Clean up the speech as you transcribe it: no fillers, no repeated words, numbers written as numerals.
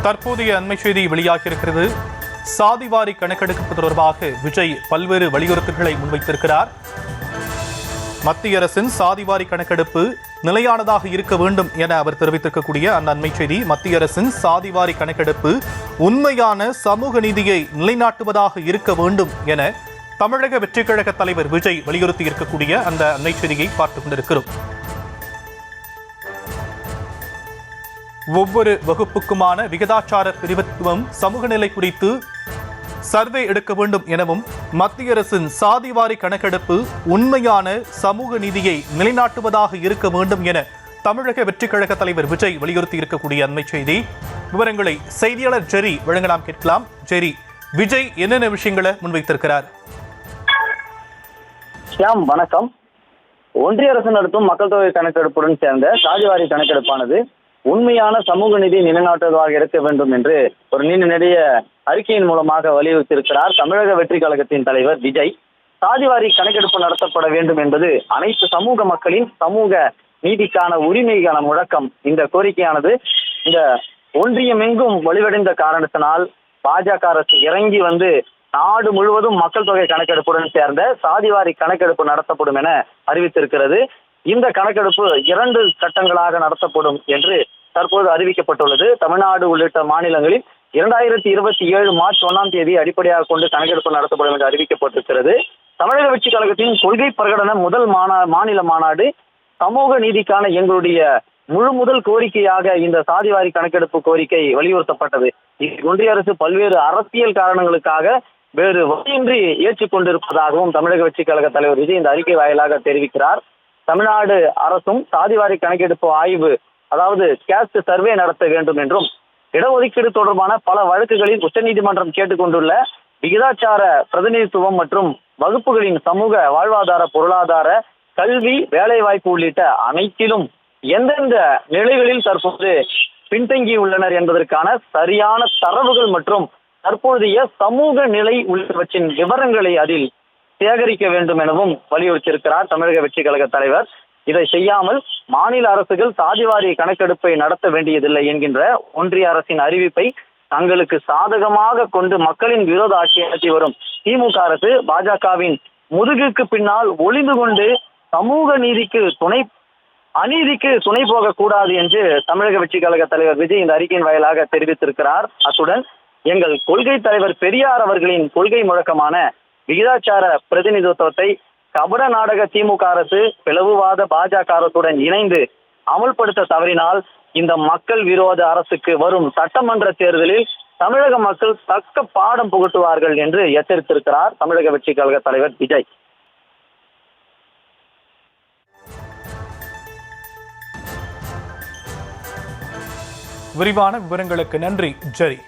தற்போதைய அண்மை செய்தி வெளியாகியிருக்கிறது. சாதிவாரி கணக்கெடுப்பு தொடர்பாக விஜய் பல்வேறு வலியுறுத்தல்களை முன்வைத்திருக்கிறார். மத்திய அரசின் சாதிவாரி கணக்கெடுப்பு நிலையானதாக இருக்க வேண்டும் என அவர் தெரிவித்திருக்கக்கூடிய அந்த அண்மை செய்தி. மத்திய அரசின் சாதிவாரி கணக்கெடுப்பு உண்மையான சமூக நீதியை நிலைநாட்டுவதாக இருக்க வேண்டும் என தமிழக வெற்றிக் கழக தலைவர் விஜய் வலியுறுத்தி இருக்கக்கூடிய அந்த அண்மை செய்தியை பார்த்துக் கொண்டிருக்கிறோம். ஒவ்வொரு வகுப்புக்குமான விகிதாச்சார பிரிவுத்துவம் சமூக நிலை குறித்து சர்வே எடுக்க வேண்டும் எனவும் மத்திய அரசின் சாதிவாரி கணக்கெடுப்பு உண்மையான சமூக நீதியை நிலைநாட்டுவதாக இருக்க வேண்டும் என தமிழக வெற்றிக் கழக தலைவர் விஜய் வலியுறுத்தி இருக்கக்கூடிய அண்மை செய்தி. விவரங்களை செய்தியாளர் ஜெரி வழங்க நாம் கேட்கலாம். ஜெரி, விஜய் என்னென்ன விஷயங்களை முன்வைத்திருக்கிறார்? வணக்கம். ஒன்றிய அரசு நடத்தும் மக்கள் தொகை கணக்கெடுப்புடன் சேர்ந்த சாதிவாரி கணக்கெடுப்பானது உண்மையான சமூக நீதி நிலைநாட்டுவதாக இருக்க வேண்டும் என்று ஒரு நீண்ட நெடிய அறிக்கையின் மூலமாக வலியுறுத்தியிருக்கிறார் தமிழக வெற்றி கழகத்தின் தலைவர் விஜய். சாதிவாரி கணக்கெடுப்பு நடத்தப்பட வேண்டும் என்பது அனைத்து சமூக மக்களின் சமூக நீதிக்கான உரிமைக்கான முழக்கம். இந்த கோரிக்கையானது இந்த ஒன்றியமெங்கும் வலுவடைந்த காரணத்தினால் பாஜக அரசு இறங்கி வந்து நாடு முழுவதும் மக்கள் தொகை கணக்கெடுப்புடன் சேர்ந்த சாதிவாரி கணக்கெடுப்பு நடத்தப்படும் என அறிவித்திருக்கிறது. இந்த கணக்கெடுப்பு 2 கட்டங்களாக நடத்தப்படும் என்று தற்போது அறிவிக்கப்பட்டுள்ளது. தமிழ்நாடு உள்ளிட்ட மாநிலங்களில் 2027 மார்ச் 1ஆம் தேதி அடிப்படையாக கொண்டு கணக்கெடுப்பு நடத்தப்படும் என்று அறிவிக்கப்பட்டிருக்கிறது. தமிழக வெற்றி கழகத்தின் கொள்கை பிரகடன முதல் மாநில மாநாடு சமூக நீதிக்கான எங்களுடைய முதல் கோரிக்கையாக இந்த சாதிவாரி கணக்கெடுப்பு கோரிக்கை வலியுறுத்தப்பட்டது. ஒன்றிய அரசு பல்வேறு அரசியல் காரணங்களுக்காக வேறு வழியின்றி ஏற்றுக்கொண்டிருப்பதாகவும் தமிழக வெற்றி கழக தலைவர் விஜய் இந்த அறிக்கை வாயிலாக தெரிவிக்கிறார். தமிழ்நாடு அரசும் சாதிவாரி கணக்கெடுப்பு ஆய்வு, அதாவது கேஸ்ட் சர்வே நடத்த வேண்டும் என்றும், இடஒதுக்கீடு தொடர்பான பல வழக்குகளில் உச்சநீதிமன்றம் கேட்டுக்கொண்டுள்ள விகிதாச்சார பிரதிநிதித்துவம் மற்றும் வகுப்புகளின் சமூக வாழ்வாதார, பொருளாதார, கல்வி, வேலைவாய்ப்பு உள்ளிட்ட அனைத்திலும் எந்தெந்த நிலைகளில் தற்போது பின்தங்கியுள்ளனர் என்பதற்கான சரியான தரவுகள் மற்றும் தற்போதைய சமூக நிலை உள்ளவற்றின் விவரங்களை அதில் சேகரிக்க வேண்டும் எனவும் வலியுறுத்தியிருக்கிறார் தமிழக வெற்றி கழக தலைவர். இதை செய்யாமல் மாநில அரசுகள் சாதிவாரி கணக்கெடுப்பை நடத்த வேண்டியதில்லை என்கின்ற ஒன்றிய அரசின் அறிவிப்பை தங்களுக்கு சாதகமாக கொண்டு மக்களின் விரோத ஆட்சி நடத்தி வரும் திமுக அரசு பாஜகவின் முதுகுக்கு பின்னால் ஒளிந்து கொண்டு சமூக அநீதிக்கு துணை போகக்கூடாது என்று தமிழக வெற்றி கழக தலைவர் விஜய் இந்த அறிக்கையின் வாயிலாக தெரிவித்திருக்கிறார். அத்துடன் எங்கள் கொள்கை தலைவர் பெரியார் அவர்களின் கொள்கை முழக்கமான விகிதாச்சார பிரதிநிதித்துவத்தை கபட நாடக திமுக அரசு பிளவுவாத பாஜக அரசுடன் இணைந்து அமல்படுத்த தவறினால் இந்த மக்கள் விரோத அரசுக்கு வரும் சட்டமன்ற தேர்தலில் தமிழக மக்கள் தக்க பாடம் புகட்டுவார்கள் என்று எச்சரித்திருக்கிறார் தமிழக வெற்றி கழக தலைவர் விஜய். விரிவான விவரங்களுக்கு நன்றி ஜெரி.